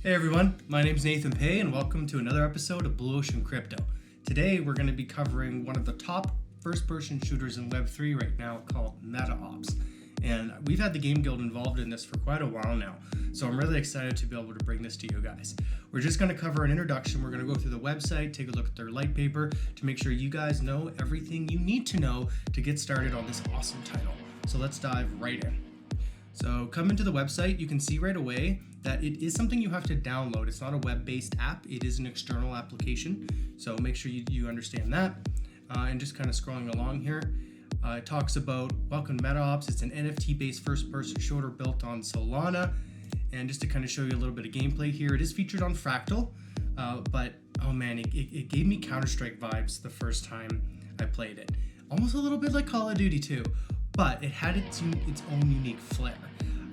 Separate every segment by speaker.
Speaker 1: Hey everyone, my name is Nathan Pay and welcome to another episode of Blu Ocean Crypto. Today we're going to be covering one of the top first-person shooters in Web3 right now called MetaOps. And we've had the Game Guild involved in this for quite a while now, so I'm really excited to be able to bring this to you guys. We're just going to cover an introduction. We're going to go through the website, take a look at their Litepaper to make sure you guys know everything you need to know to get started on this awesome title. So let's dive right in. So coming to the website, you can see right away that it is something you have to download. It's not a web-based app. It is an external application. So make sure you understand that. And just kind of scrolling along here, it talks about welcome to MetaOps. It's an NFT-based first-person shooter built on Solana. And just to kind of show you a little bit of gameplay here, it is featured on Fractal. But oh man, it gave me Counter-Strike vibes the first time I played it. Almost a little bit like Call of Duty too. But it had its own unique flair.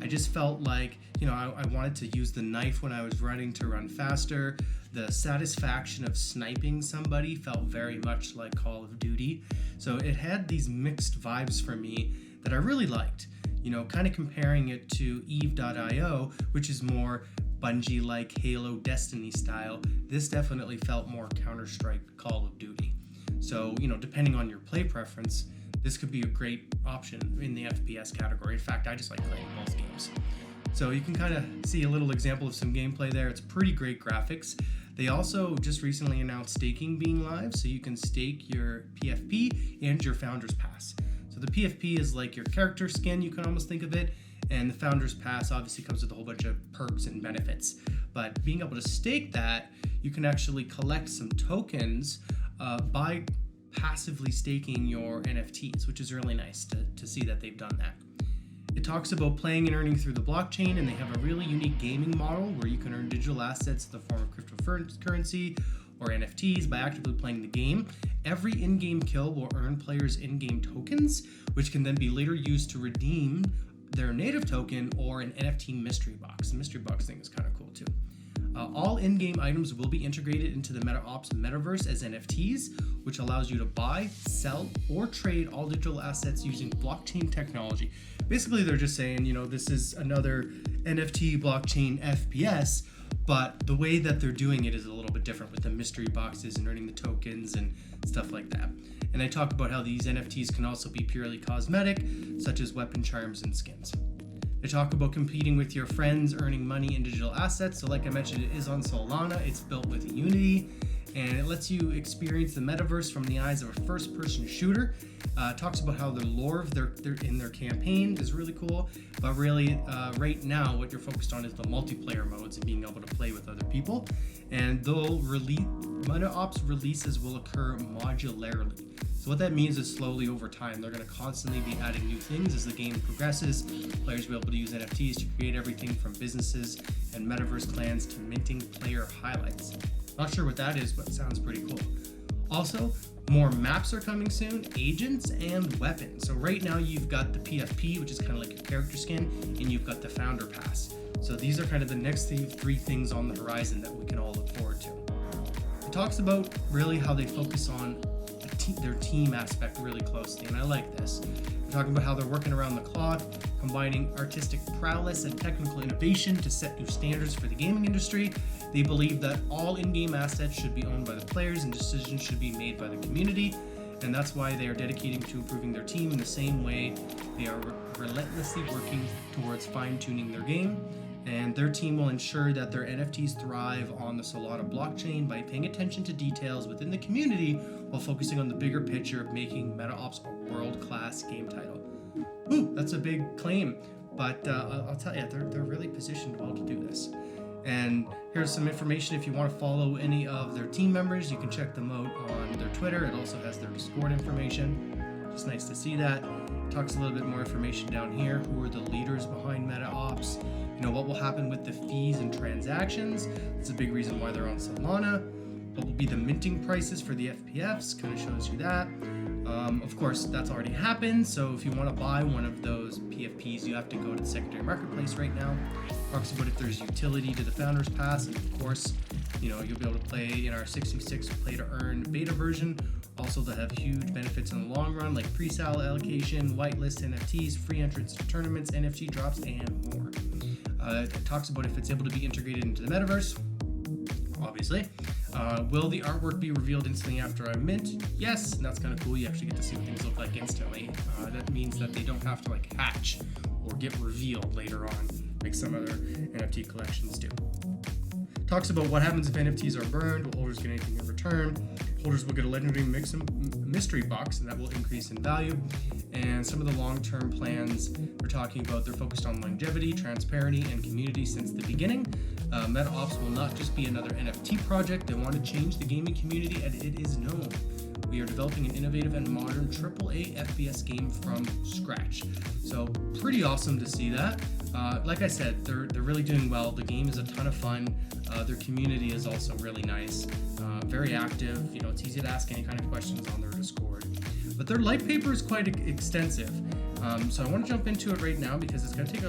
Speaker 1: I just felt like, I wanted to use the knife when I was running to run faster. The satisfaction of sniping somebody felt very much like Call of Duty. So it had these mixed vibes for me that I really liked. Kind of comparing it to Eve.io, which is more Bungie-like Halo Destiny style. This definitely felt more Counter-Strike Call of Duty. So, depending on your play preference, this could be a great option in the FPS category. In fact, I just like playing both games. So you can kind of see a little example of some gameplay there. It's pretty great graphics. They also just recently announced staking being live, so you can stake your PFP and your Founders Pass. So the PFP is like your character skin, you can almost think of it, and the Founders Pass obviously comes with a whole bunch of perks and benefits. But being able to stake that, you can actually collect some tokens by passively staking your NFTs, which is really nice to see that they've done that. It talks about playing and earning through the blockchain, and they have a really unique gaming model where you can earn digital assets in the form of cryptocurrency or NFTs by actively playing the game. Every in-game kill will earn players in-game tokens, which can then be later used to redeem their native token or an NFT mystery box. The mystery box thing is kind of cool too. All in-game items will be integrated into the MetaOps metaverse as NFTs, which allows you to buy, sell, or trade all digital assets using blockchain technology. Basically, they're just saying, this is another NFT blockchain FPS, but the way that they're doing it is a little bit different with the mystery boxes and earning the tokens and stuff like that. And they talk about how these NFTs can also be purely cosmetic, such as weapon charms and skins. They talk about competing with your friends, earning money in digital assets. So like I mentioned, it is on Solana. It's built with Unity, and it lets you experience the metaverse from the eyes of a first-person shooter. Talks about how the lore of their in their campaign is really cool. But really, right now, what you're focused on is the multiplayer modes and being able to play with other people. And MetaOps releases will occur modularly. So what that means is slowly over time, they're going to constantly be adding new things as the game progresses. Players will be able to use NFTs to create everything from businesses and metaverse clans to minting player highlights. Not sure what that is, but it sounds pretty cool. Also, more maps are coming soon, agents, and weapons. So right now you've got the PFP, which is kind of like your character skin, and you've got the Founder Pass. So these are kind of the next three things on the horizon that we can all look forward to. It talks about really how they focus on their team aspect really closely, and I like this. They're talking about how they're working around the clock, combining artistic prowess and technical innovation to set new standards for the gaming industry. They believe that all in-game assets should be owned by the players and decisions should be made by the community, and that's why they are dedicating to improving their team in the same way they are relentlessly working towards fine-tuning their game. And their team will ensure that their NFTs thrive on the Solana blockchain by paying attention to details within the community while focusing on the bigger picture of making MetaOps a world-class game title. Ooh, that's a big claim, but I'll tell you, they're really positioned well to do this. And here's some information if you want to follow any of their team members. You can check them out on their Twitter. It also has their Discord information. Just nice to see that. It talks a little bit more information down here. Who are the leaders behind MetaOps? What will happen with the fees and transactions. That's a big reason why they're on Solana. What will be the minting prices for the FPFs? Kind of shows you that. Of course, that's already happened. So if you want to buy one of those PFPs, you have to go to the secondary marketplace right now. Talks about if there's utility to the Founders Pass. And of course, you'll be able to play in our 66 play to earn beta version. Also, they'll have huge benefits in the long run, like pre-sale allocation, whitelist NFTs, free entrance to tournaments, NFT drops, and more. It talks about if it's able to be integrated into the metaverse. Obviously. Will the artwork be revealed instantly after a mint? Yes, and that's kind of cool. You actually get to see what things look like instantly. That means that they don't have to like hatch or get revealed later on, like some other NFT collections do. Talks about what happens if NFTs are burned. Will holders get anything in return? Holders will get a legendary mystery box, and that will increase in value. And some of the long-term plans we're talking about, they're focused on longevity, transparency, and community since the beginning. MetaOps will not just be another NFT project. They want to change the gaming community, and it is known. We are developing an innovative and modern AAA FPS game from scratch. So pretty awesome to see that. Like I said, they're really doing well. The game is a ton of fun. Their community is also really nice, very active. You know, it's easy to ask any kind of questions on their Discord. But their Litepaper is quite extensive. So I want to jump into it right now because it's going to take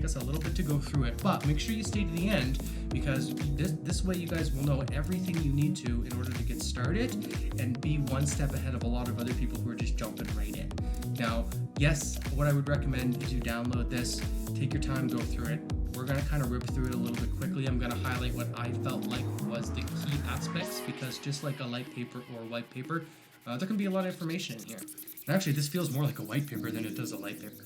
Speaker 1: us a little bit to go through it. But make sure you stay to the end because this way you guys will know everything you need to in order to get started and be one step ahead of a lot of other people who are just jumping right in. Now, yes, what I would recommend is you download this, take your time, go through it. We're going to kind of rip through it a little bit quickly. I'm going to highlight what I felt like was the key aspects because just like a light paper or white paper, there can be a lot of information in here. And actually, this feels more like a white paper than it does a light paper.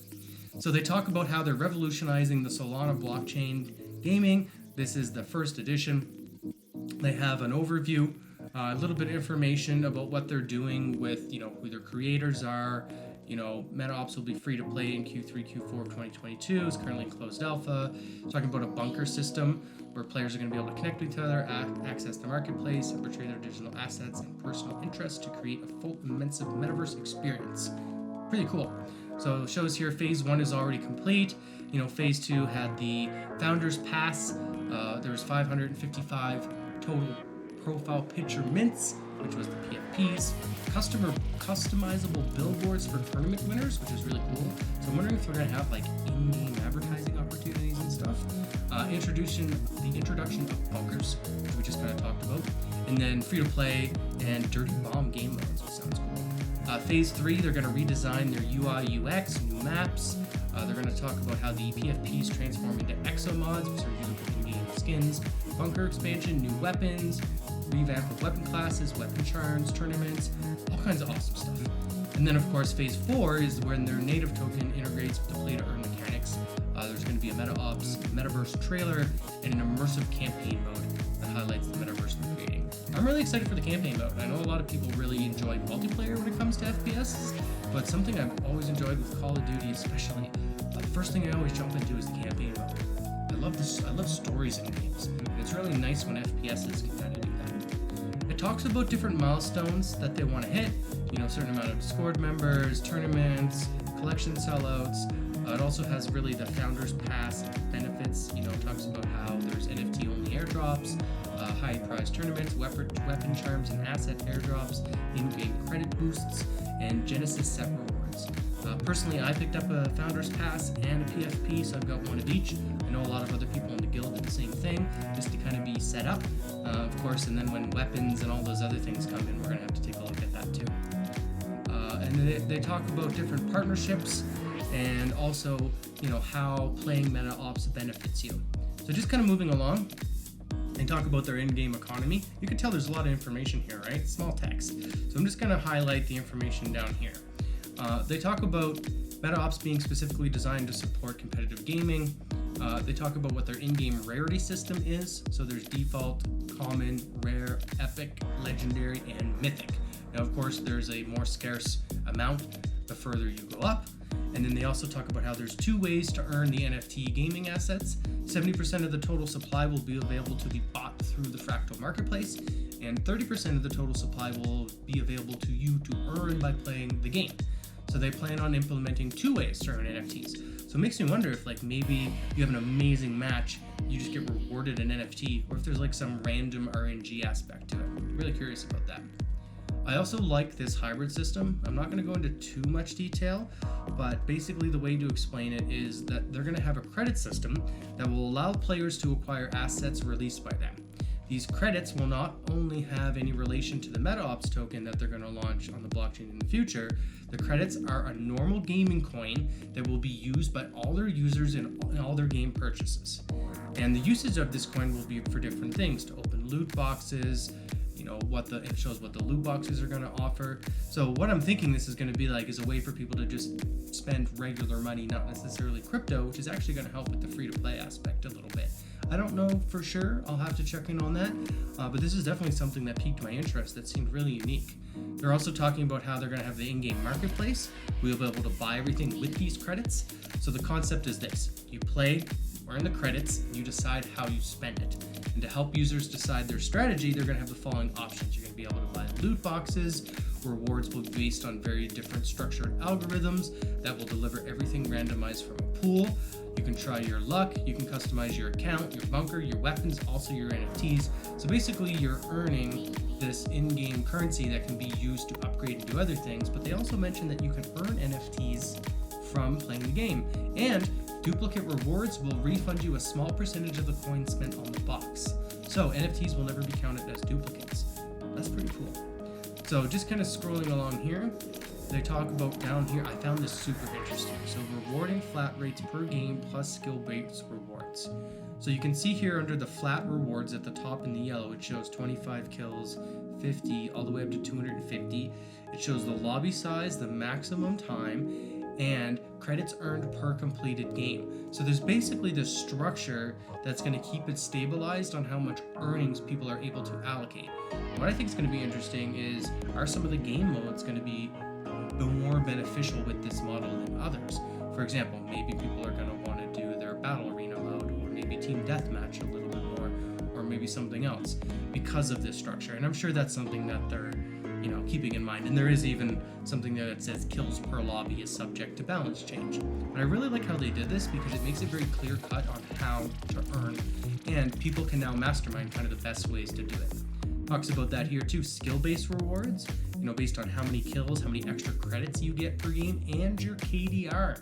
Speaker 1: So they talk about how they're revolutionizing the Solana blockchain gaming. This is the first edition. They have an overview, a little bit of information about what they're doing with, who their creators are. MetaOps will be free to play in Q3, Q4 of 2022. It's currently in closed alpha. Talking about a bunker system where players are going to be able to connect with each other, access the marketplace, and portray their digital assets and personal interests to create a full, immersive metaverse experience. Pretty cool. So it shows here phase 1 is already complete. Phase 2 had the Founders Pass. There was 555 total profile picture mints, which was the PFPs, customizable billboards for tournament winners, which is really cool. So I'm wondering if we're going to have like in-game advertising opportunities and stuff. The introduction of bunkers, which we just kind of talked about, and then free-to-play and dirty bomb game modes, which sounds cool. Phase 3, they're going to redesign their UI UX, new maps. They're going to talk about how the PFPs transform into exo mods, which are usable in-game skins, bunker expansion, new weapons, revamp of weapon classes, weapon charms, tournaments, all kinds of awesome stuff. And then, of course, phase 4 is when their native token integrates with the play-to-earn mechanics. There's going to be a MetaOps metaverse trailer and an immersive campaign mode that highlights the metaverse they're creating. I'm really excited for the campaign mode. I know a lot of people really enjoy multiplayer when it comes to FPS, but something I've always enjoyed with Call of Duty especially, the first thing I always jump into is the campaign mode. I love stories in games. It's really nice when FPSs can kind of do that. It talks about different milestones that they want to hit, a certain amount of Discord members, tournaments, collection sellouts. It also has really the Founders Pass benefits. It talks about how there's NFT only airdrops, high prize tournaments, weapon charms and asset airdrops, in-game credit boosts, and Genesis set rewards. Personally, I picked up a Founders Pass and a PFP, so I've got one of each. I know a lot of other people in the guild do the same thing, just to kind of be set up, of course, and then when weapons and all those other things come in, we're going to have to take a look at that too. And they talk about different partnerships and also, how playing MetaOps benefits you. So just kind of moving along and talk about their in-game economy. You can tell there's a lot of information here, right? Small text. So I'm just going to highlight the information down here. They talk about MetaOps being specifically designed to support competitive gaming. They talk about what their in-game rarity system is. So there's default, common, rare, epic, legendary, and mythic. Now, of course, there's a more scarce amount the further you go up. And then they also talk about how there's 2 ways to earn the NFT gaming assets. 70% of the total supply will be available to be bought through the Fractal Marketplace, and 30% of the total supply will be available to you to earn by playing the game. So they plan on implementing 2 ways to earn NFTs. So it makes me wonder if maybe you have an amazing match, you just get rewarded an NFT, or if there's some random RNG aspect to it. I'm really curious about that. I also like this hybrid system. I'm not going to go into too much detail, but basically the way to explain it is that they're going to have a credit system that will allow players to acquire assets released by them. these credits will not only have any relation to the MetaOps token that they're going to launch on the blockchain in the future. The credits are a normal gaming coin that will be used by all their users in all their game purchases. And the usage of this coin will be for different things, to open loot boxes, it shows what the loot boxes are going to offer. So what I'm thinking this is going to be like is a way for people to just spend regular money, not necessarily crypto, which is actually going to help with the free-to-play aspect a little bit. I don't know for sure. I'll have to check in on that. But this is definitely something that piqued my interest that seemed really unique. They're also talking about how they're going to have the in-game marketplace. We'll be able to buy everything with these credits. So the concept is this. You play, earn the credits, and you decide how you spend it. And to help users decide their strategy, they're going to have the following options. You're going to be able to buy loot boxes. Rewards will be based on very different structured algorithms that will deliver everything randomized from a pool. You can try your luck, you can customize your account, your bunker, your weapons, also your NFTs. So basically you're earning this in-game currency that can be used to upgrade and do other things, but they also mentioned that you can earn NFTs from playing the game. And duplicate rewards will refund you a small percentage of the coins spent on the box. So NFTs will never be counted as duplicates. That's pretty cool. So just kind of scrolling along here, they talk about down here, I found this super interesting. So rewarding flat rates per game plus skill-based rewards. So you can see here under the flat rewards at the top in the yellow, it shows 25 kills, 50, all the way up to 250. It shows the lobby size, the maximum time, and credits earned per completed game. So there's basically this structure that's going to keep it stabilized on how much earnings people are able to allocate. What I think is going to be interesting is, are some of the game modes going to be more beneficial with this model than others? For example, maybe people are going to want to do their battle arena mode, or maybe team deathmatch a little bit more, or maybe something else because of this structure. And I'm sure that's something that they're keeping in mind. And there is even something there that says kills per lobby is subject to balance change. But I really like how they did this because it makes it very clear cut on how to earn, and people can now mastermind kind of the best ways to do it. Talks about that here too, skill-based rewards, based on how many kills, how many extra credits you get per game, and your KDR.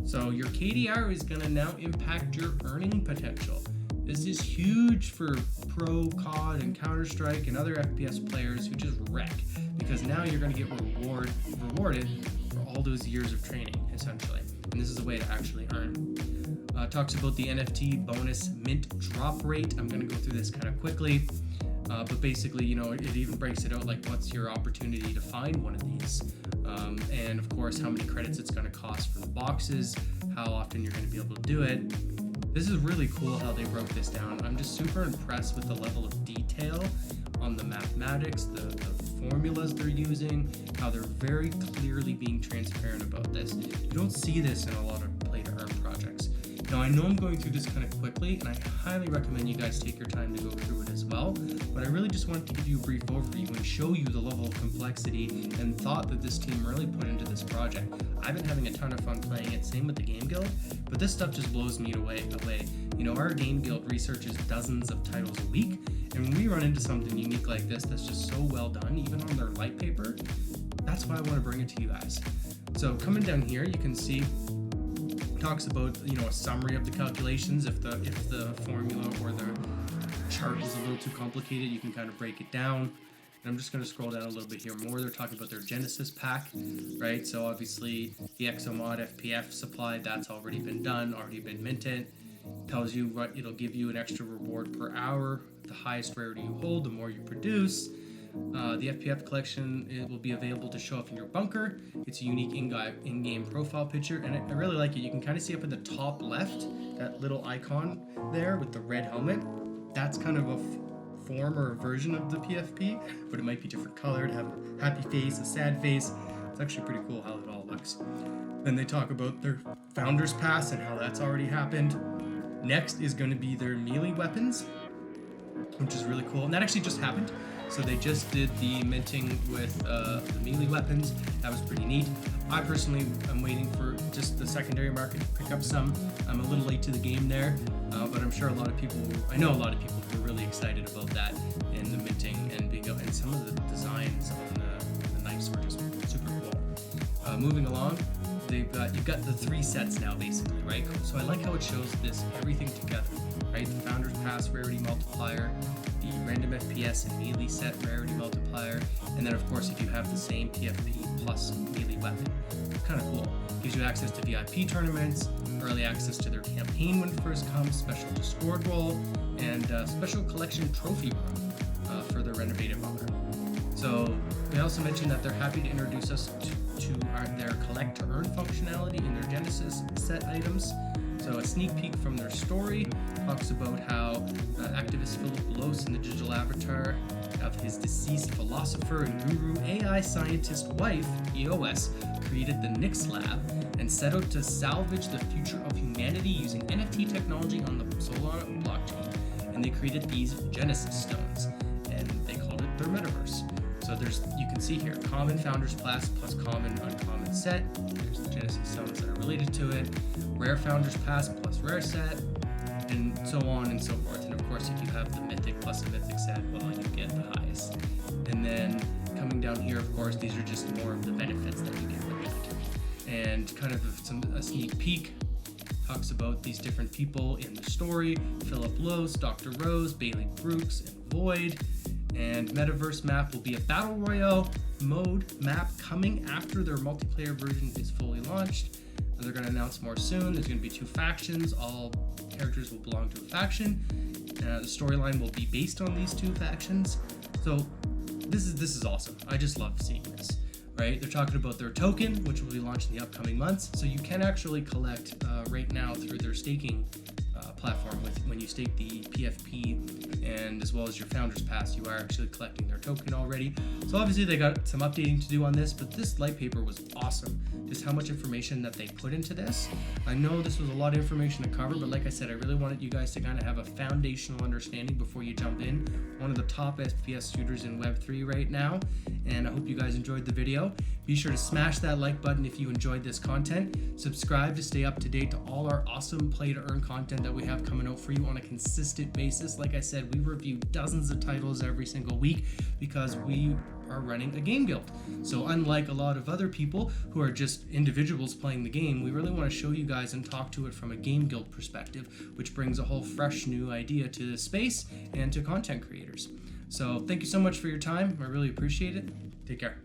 Speaker 1: So your KDR is going to now impact your earning potential. This is huge for pro COD and Counter-Strike and other FPS players who just wreck, because now you're going to get rewarded for all those years of training, essentially. And this is a way to actually earn. Talks about the NFT bonus mint drop rate. I'm going to go through this kind of quickly. But basically, it even breaks it out like what's your opportunity to find one of these. And of course, how many credits it's going to cost for the boxes, how often you're going to be able to do it. This is really cool how they broke this down. I'm just super impressed with the level of detail on the mathematics, the formulas they're using, how they're very clearly being transparent about this. You don't see this in a lot of play-to-earn projects. Now, I know I'm going through this kind of quickly, and I highly recommend you guys take your time to go through it as well, but I really just wanted to give you a brief overview and show you the level of complexity and thought that this team really put into this project. I've been having a ton of fun playing it, same with the Game Guild, but this stuff just blows me away. Our Game Guild researches dozens of titles a week, and when we run into something unique like this that's just so well done, even on their Litepaper, that's why I want to bring it to you guys. So coming down here, you can see talks about a summary of the calculations. If the formula or the chart is a little too complicated, you can kind of break it down. And I'm just going to scroll down a little bit here more. They're talking about their Genesis pack, right? So obviously the Exomod FPF supply, that's already been done, already been minted. Tells you what it'll give you an extra reward per hour. The highest rarity you hold, the more you produce. The FPF collection, it will be available to show up in your bunker. It's a unique in-game profile picture, and I really like it. You can kind of see up in the top left, that little icon there with the red helmet. That's kind of a form or a version of the PFP, but it might be different colored, have a happy face, a sad face. It's actually pretty cool how it all looks. Then they talk about their Founders Pass and how that's already happened. Next is going to be their melee weapons, which is really cool. And that actually just happened. So they just did the minting with the melee weapons. That was pretty neat. I personally am waiting for just the secondary market to pick up some. I'm a little late to the game there, but I'm sure I know a lot of people who are really excited about that and the minting and being and some of the designs on the knives were just super cool. Moving along, you've got the 3 sets now basically, right? So I like how it shows everything together, right? The Founders Pass rarity multiplier, the random FPS and melee set rarity multiplier, and then of course if you have the same PFP plus melee weapon. Kind of cool. Gives you access to VIP tournaments, early access to their campaign when it first comes, special Discord role, and special collection trophy room for their renovated honor. So they also mentioned that they're happy to introduce us to their collect to earn functionality in their Genesis set items. So a sneak peek from their story talks about how activist Blu Ocean, the digital avatar of his deceased philosopher and guru AI scientist wife, EOS, created the Nix Lab and set out to salvage the future of humanity using NFT technology on the Solana blockchain. And they created these Genesis stones, and they called it their metaverse. So you can see here, common founders pass plus common uncommon set. There's the Genesis stones that are related to it. Rare founders pass plus rare set, and so on and so forth. And of course, if you have the mythic plus a mythic set, well, you get the highest. And then coming down here, of course, these are just more of the benefits that you get with it. And kind of a sneak peek talks about these different people in the story: Philip Lose, Dr. Rose, Bailey Brooks, and Void. And Metaverse map will be a battle royale mode map coming after their multiplayer version is fully launched. And they're going to announce more soon. There's going to be 2 factions. All characters will belong to a faction. The storyline will be based on these 2 factions. So this is awesome. I just love seeing this. Right? They're talking about their token, which will be launched in the upcoming months. So you can actually collect right now through their staking platform. When you stake the PFP and as well as your founders pass, you are actually collecting their token already. So obviously they got some updating to do on this, but this Litepaper was awesome. Just how much information that they put into this. I know this was a lot of information to cover, but like I said, I really wanted you guys to kind of have a foundational understanding before you jump in. One of the top FPS shooters in Web3 right now, and I hope you guys enjoyed the video. Be sure to smash that like button if you enjoyed this content. Subscribe to stay up to date to all our awesome play to earn content that we have coming out for you on a consistent basis. Like I said, we review dozens of titles every single week because we are running a game guild. So unlike a lot of other people who are just individuals playing the game, we really want to show you guys and talk to it from a game guild perspective, which brings a whole fresh new idea to the space and to content creators. So thank you so much for your time. I really appreciate it. Take care.